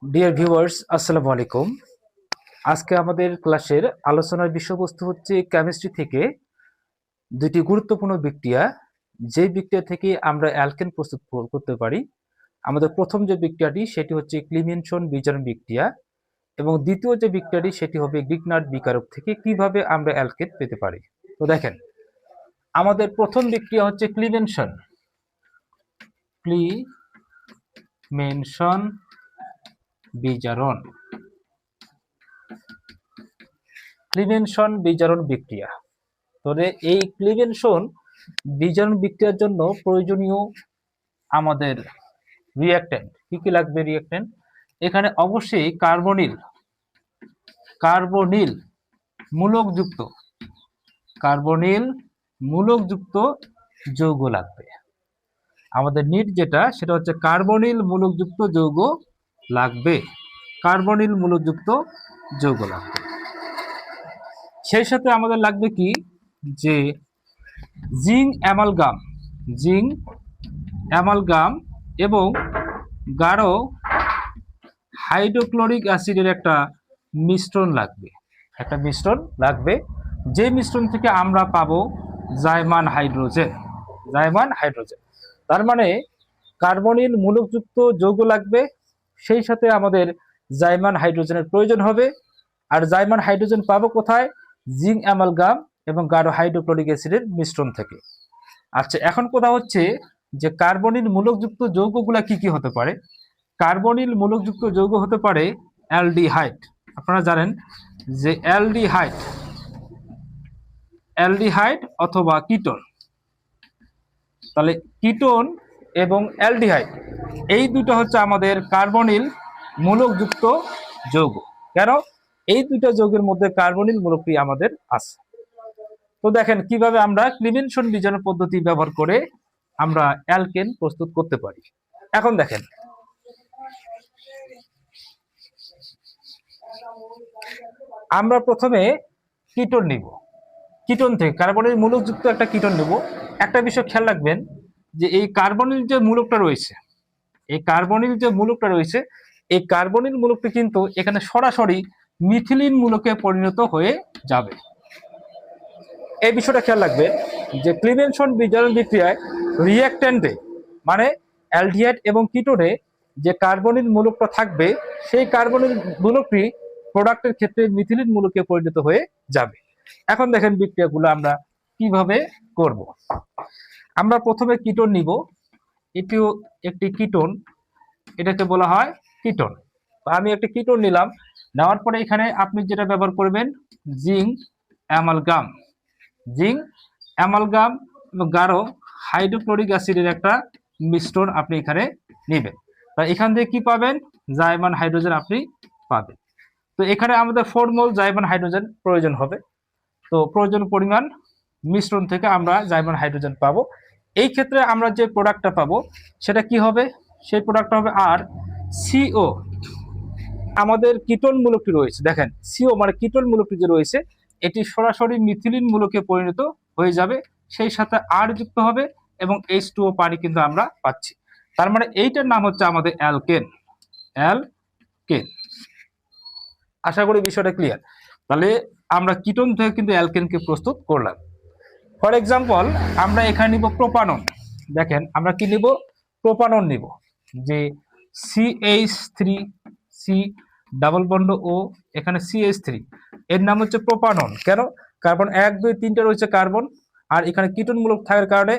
Dear viewers, আসসালামু আলাইকুম। আজকে আমাদের ক্লাসের আলোচনার বিষয়বস্তু হচ্ছে কেমিস্ট্রি থেকে দুটি গুরুত্বপূর্ণ বিক্রিয়া, যে বিক্রিয়া থেকে আমরা অ্যালকেন প্রস্তুত করতে পারি। আমাদের প্রথম যে বিক্রিয়াটি সেটি হচ্ছে ক্লিমেনসন বিজারণ বিক্রিয়া, এবং দ্বিতীয় যে বিক্রিয়াটি সেটি হবে গ্রিগনার্ড বিকারক থেকে কিভাবে আমরা অ্যালকেন পেতে পারি। তো দেখেন, আমাদের প্রথম বিক্রিয়া হচ্ছে ক্লিমেনসন বিজারণ বিজারণ বিক্রিয়া। তবে এই ক্লিমেনসন বিজারণ বিক্রিয়ার জন্য প্রয়োজনীয় আমাদের রিঅ্যাক্ট্যান্ট কি কি লাগবে? রিঅ্যাক্ট্যান্ট এখানে অবশ্যই কার্বনিল মূলকযুক্ত যৌগ লাগবে। আমাদের নিট যেটা সেটা হচ্ছে কার্বনিল মূলকযুক্ত যৌগ লাগবে। সেই সাথে আমাদের লাগবে কি, যে জিঙ্ক অ্যামালগাম এবং গাঢ় হাইড্রোক্লোরিক অ্যাসিডের একটা মিশ্রণ লাগবে। যে মিশ্রণ থেকে আমরা পাবো জাইমান হাইড্রোজেন। তার মানে কার্বনিল মূলকযুক্ত যৌগ লাগবে, সেই সাথে আমাদের জাইমান হাইড্রোজেনের প্রয়োজন হবে। আর জাইমান হাইড্রোজেন পাবো কোথায়? জিঙ্ক অ্যামালগাম এবং গাঢ় হাইড্রোক্লোরিক অ্যাসিডের মিশ্রণ থেকে। আচ্ছা, এখন কথা হচ্ছে যে কার্বনিল মূলকযুক্ত যৌগগুলা কি কি হতে পারে? কার্বনিল মূলকযুক্ত যৌগ হতে পারে অ্যালডিহাইড। আপনারা জানেন যে অ্যালডিহাইড অথবা কিটোন। তাহলে কিটোন এবং অ্যালডিহাইড এই দুটো হচ্ছে আমাদের কার্বনিল মূলকযুক্ত যৌগ। কেন? এই দুটো যৌগের মধ্যে কার্বনিল মূলকটি আমাদের আছে। তো দেখেন কিভাবে আমরা ক্লিমেনসন বিজারণ পদ্ধতি ব্যবহার করে আমরা অ্যালকেন প্রস্তুত করতে পারি। এখন দেখেন, আমরা প্রথমে কিটোন নিব। কিটোন থেকে কার্বনিল মূলকযুক্ত একটা কিটোন নেব। একটা বিষয় খেয়াল রাখবেন যে এই কার্বনিল যে মূলকটা রয়েছে এই কার্বনিল মূলকটি কিন্তু এখানে সরাসরি মিথিলিন মূলকে পরিণত হয়ে যাবে। এই বিষয়টা খেয়াল রাখবেন যে ক্লিমেনসন বিজারণ বিক্রিয়ায় রিঅ্যাক্ট্যান্টে মানে অ্যালডিহাইড এবং কিটোনে যে কার্বনিল মূলকটা থাকবে, সেই কার্বনিল মূলকটি প্রোডাক্টের ক্ষেত্রে মিথিলিন মূলকে পরিণত হয়ে যাবে। এখন দেখেন বিক্রিয়াগুলো আমরা কিভাবে করব। আমরা প্রথমে কিটোন নিব। এটিও একটি কিটোন, এটাকে বলা হয় কিটোন। আমি একটা কিটোন নিলাম। নেওয়ার পরে এখানে আপনি যেটা ব্যবহার করবেন জিঙ্ক অ্যামালগাম এবং গাঢ় হাইড্রোক্লোরিক অ্যাসিডের একটা মিশ্রণ আপনি এখানে নেবেন। তা এখান থেকে কি পাবেন? জাইমান হাইড্রোজেন আপনি পাবেন। তো এখানে আমাদের 4 মোল জাইমান হাইড্রোজেন প্রয়োজন হবে। তো প্রয়োজন পরিমাণ মিশ্রণ থেকে আমরা জাইমান হাইড্রোজেন পাবো। এই ক্ষেত্রে আমরা যে প্রোডাক্টটা পাবো সেটা কি হবে? সেই প্রোডাক্টটা হবে আর সিও। আমাদের কিটোন মূলকটি রয়েছে, দেখেন সিও মানে কিটোন মূলকটি যে রয়েছে এটি সরাসরি মিথিলিন মূলকে পরিণত হয়ে যাবে, সেই সাথে আর যুক্ত হবে এবং H2O পানি কিন্তু আমরা পাচ্ছি। তার মানে এইটার নাম হচ্ছে আমাদের অ্যালকেন। আশা করি বিষয়টা ক্লিয়ার। তাহলে আমরা কিটোন থেকে কিন্তু অ্যালকেনকে প্রস্তুত করলাম। ফর এক্সাম্পল, আমরা এখানে নিব প্রোপানন। দেখেন আমরা কি নিব? প্রোপানন নিব। যে CH3 ডাবল বন্ড ও এখানে CH3, এর নাম হচ্ছে প্রোপানন। কেন? কার্বন 1 2 3টা রয়েছে কার্বন, আর এখানে কিটোন মূলক থাকার কারণে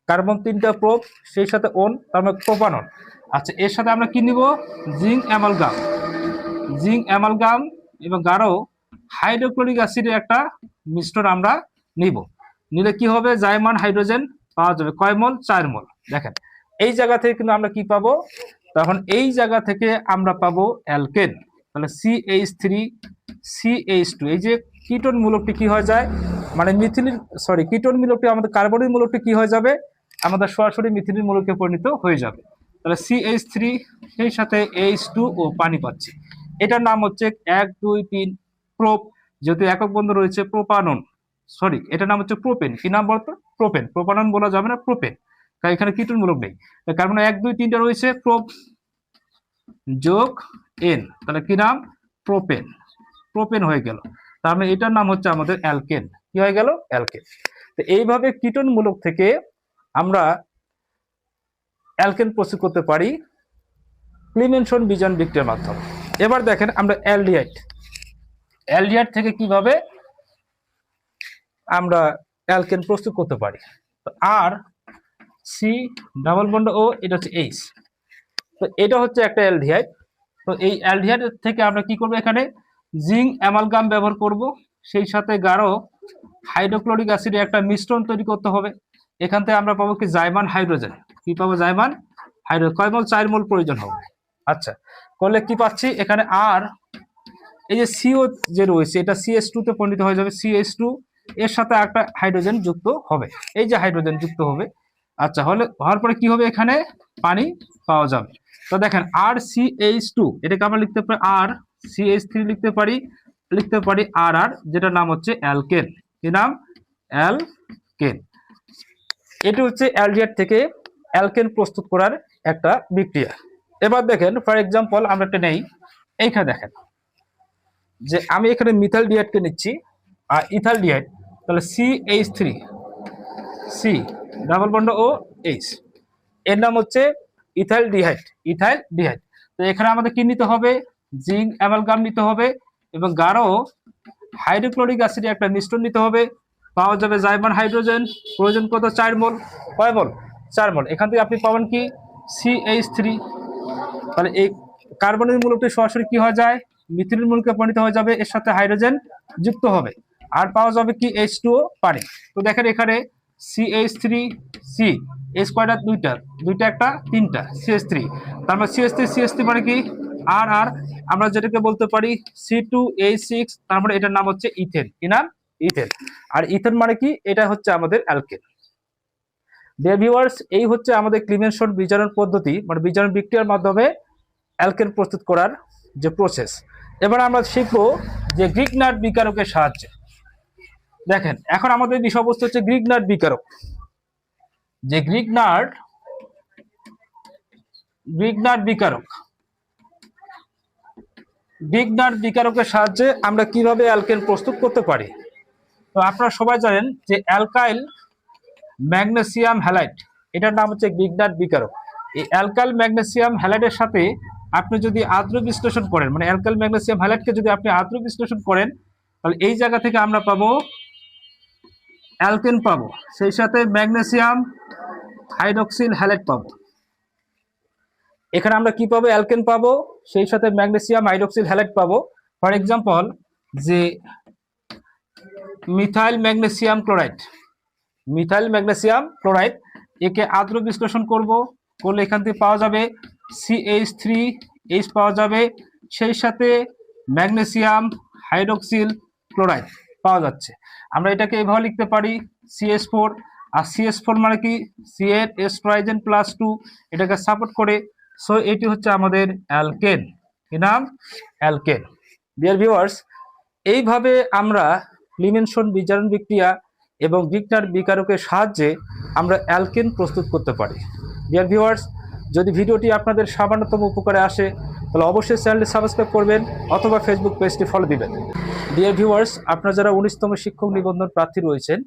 কার্বন 3টা প্রোপ, সেই সাথে ওন, তার মানে প্রোপানন। আচ্ছা, এর সাথে আমরা কি নিব? জিঙ্ক অ্যামালগাম এবং গাঢ় হাইড্রোক্লোরিক অ্যাসিডের একটা মিশ্রণ আমরা নিব। নিলে কি হবে? জাইমান হাইড্রোজেন পাওয়া যাবে। কয় মোল? 4 মোল। দেখেন এই জায়গা থেকে কিন্তু আমরা কি পাবো? তখন এই জায়গা থেকে আমরা পাবো অ্যালকেন। তাহলে CH3CH2, এই যে কিটোন মূলকটি কি হয়ে যায়, মানে কিটোন মূলকটি আমাদের কার্বনিল মূলকটি কি হয়ে যাবে? আমাদের সরাসরি মিথিলিন মূলকে পরিণত হয়ে যাবে। তাহলে CH3, সেই সাথে H2O পানি পাচ্ছি। এটার নাম হচ্ছে 1 2 3 প্রোপ। যেহেতু একক বন্ধ রয়েছে, প্রোপানন। এটার নাম হচ্ছে প্রোপেন। কি নাম বলতো? প্রোপেন। প্রোপানন বলা যাবে না, প্রোপেন, কারণ এখানে কিটোন মূলক নেই। কার্বন 1 2 3টা রয়েছে, প্রোপ যোগ এন, তাহলে কি নাম? প্রোপেন। প্রোপেন হয়ে গেল। তার মানে এটার নাম হচ্ছে আমাদের অ্যালকেন। কি হয়ে গেল? অ্যালকেন। তো এইভাবে কিটোন মূলক থেকে আমরা অ্যালকেন প্রস্তুত করতে পারি ক্লিমেনসন বিজন বিক্রিয়ার মাধ্যমে। এবার দেখেন আমরা অ্যালডিহাইড, অ্যালডিহাইড থেকে কিভাবে আমরা অ্যালকেন প্রস্তুত করতে পারি। আর সি ডাবল বন্ড ও, এটা হচ্ছে এইচ। তো এটা হচ্ছে একটা অ্যালডিহাইড। তো এই অ্যালডিহাইড থেকে আমরা কি করব, এখানে জিঙ্ক অ্যামালগাম ব্যবহার করব, সেই সাথে গাঢ় হাইড্রোক্লোরিক অ্যাসিডের একটা মিশ্রণ তৈরি করতে হবে। এখান থেকে আমরা পাবো কি? জাইমান হাইড্রোজেন। কি পাবো? জাইমান হাইড্রোজেন। কয় মোল? 4 মোল প্রয়োজন হবে। আচ্ছা, করলে কি পাচ্ছি এখানে? আর এই যে সিও যে রয়েছে, এটা CH2 তে পরিণত হয়ে যাবে। CH2 এর সাথে একটা হাইড্রোজেন যুক্ত হবে, এই যে হাইড্রোজেন যুক্ত হবে। আচ্ছা, হওয়ার পরে কি হবে? এখানে পানি পাওয়া যাবে। তো দেখেন RCH2, এটাকে আমরা লিখতে পারি RCH3, লিখতে পারি RR, যেটার নাম হচ্ছে অ্যালকেন। কি নাম? অ্যালকেন। এটি হচ্ছে অ্যালডিহাইড থেকে অ্যালকেন প্রস্তুত করার একটা বিক্রিয়া। এবার দেখেন ফর এক্সাম্পল আমরা একটা নেই, এইখানে দেখেন যে আমি এখানে মিথাইল ডিহাইডকে নিচ্ছি আর ইথাইল ডিহাইড, তাহলে CH3, C double bond O H, এর নাম হচ্ছে ইথাইল ডিহাইড। ইথাইল ডিহাইড। তো এখানে আমাদের কি নিতে হবে? জিঙ্ক অ্যামালগাম নিতে হবে এবং গাঢ় হাইড্রোক্লোরিক অ্যাসিডের একটা মিশ্রণ নিতে হবে। পাওয়া যাবে জাইমান হাইড্রোজেন। প্রয়োজন কত? 4 মোল। কয় মোল? 4 মোল। এখান থেকে আপনি পাবেন কি? CH3। তাহলে এই কার্বনের মূলকটি সরাসরি কি হয়ে যায়? মিথিলিন মূলকে পরিণত হয়ে যাবে, এর সাথে হাইড্রোজেন যুক্ত হবে। আর পাওয়া যাবে কি? H2O, পানি। তো দেখেন এখানে CH3, সি এইচ কয়টা? দুইটা একটা তিনটা, CH3। তার মানে CH3 মানে কি? আর আর আমরা যেটাকে বলতে পারি C2H6, তার মানে এটার নাম হচ্ছে ইথেন। কি নাম? ইথেন। আর ইথেন মানে কি? এটা হচ্ছে আমাদের অ্যালকেন। ডিয়ার ভিউয়ার্স, এই হচ্ছে আমাদের ক্লিমেনসন বিজারণ পদ্ধতি, মানে বিজারণ বিক্রিয়ার মাধ্যমে অ্যালকেন প্রস্তুত করার যে প্রসেস। এবার আমরা শিখবো যে গ্রিগনার্ড বিকারকের সাহায্যে। দেখেন এখন আমাদের বিষয়বস্তু হচ্ছে গ্রিগনার্ড বিকারক। যে গ্রিগনার্ড বিকারকের সাহায্যে আমরা কিভাবে অ্যালকেন প্রস্তুত করতে পারি। তো আপনারা সবাই জানেন যে অ্যালকাইল ম্যাগনেসিয়াম হ্যালাইড, এটার নাম হচ্ছে গ্রিগনার্ড বিকারক। এই অ্যালকাইল ম্যাগনেসিয়াম হ্যালাইডের সাথে আপনি যদি আদ্র বিশ্লেষণ করেন, মানে অ্যালকাইল ম্যাগনেসিয়াম হ্যালাইডকে যদি আপনি আদ্র বিশ্লেষণ করেন, তাহলে এই জায়গা থেকে আমরা পাবো অ্যালকেন পাবো, সেই সাথে ম্যাগনেসিয়াম হাইড্রক্সিল হ্যালাইড পাবো। এখানে আমরা কি পাবো? অ্যালকেন পাবো, সেই সাথে ম্যাগনেসিয়াম হাইড্রক্সিল হ্যালাইড পাবো। ফর এক্সাম্পল যে মিথাইল ম্যাগনেসিয়াম ক্লোরাইড, একে আদ্র বিশ্লেষণ করলে এখান থেকে পাওয়া যাবে CH3H পাওয়া যাবে, সেই সাথে ম্যাগনেসিয়াম হাইড্রক্সিল ক্লোরাইড পাওয়া যাচ্ছে। আমরা এটাকে এভাবে লিখতে পারি CH4। আর CH4 মানে কি? CH ট্রাইজেন +2, এটাকে সাপোর্ট করে। সো এটি হচ্ছে আমাদের অ্যালকেন। কি নাম? অ্যালকেন। ডিয়ার ভিউয়ার্স, এইভাবে আমরা ক্লিমেনসন বিজারণ বিক্রিয়া এবং গ্রিগনার্ড বিকারকের সাহায্যে আমরা অ্যালকেন প্রস্তুত করতে পারি। ডিয়ার ভিউয়ার্স, যদি ভিডিওটি আপনাদের সামান্যতম উপকারে আসে তাহলে অবশ্যই চ্যানেলটি সাবস্ক্রাইব করবেন অথবা ফেসবুক পেজটি ফলো দিবেন। ডিয়ার ভিউয়ার্স, আপনারা যারা 19তম শিক্ষক নিবন্ধন প্রার্থী রয়েছেন,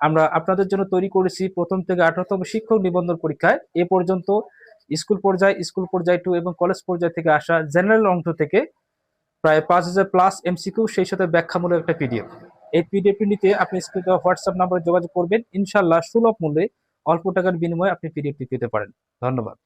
আমরা আপনাদের জন্য তৈরি করেছি 1ম থেকে 18তম শিক্ষক নিবন্ধন পরীক্ষায় এ পর্যন্ত স্কুল পর্যায় 2 এবং কলেজ পর্যায় থেকে আসা জেনারেল অংশ থেকে প্রায় 5000+ MCQ, সেই সাথে ব্যাখ্যামূলক একটা PDF। এই PDF নিতে আপনি স্ক্রিনে দেওয়া হোয়াটসঅ্যাপ নম্বরে যোগাযোগ করবেন। ইনশাআল্লাহ সুলভ মূল্যে অল্প টাকার বিনিময়ে আপনি PDF পেতে পারেন। ধন্যবাদ।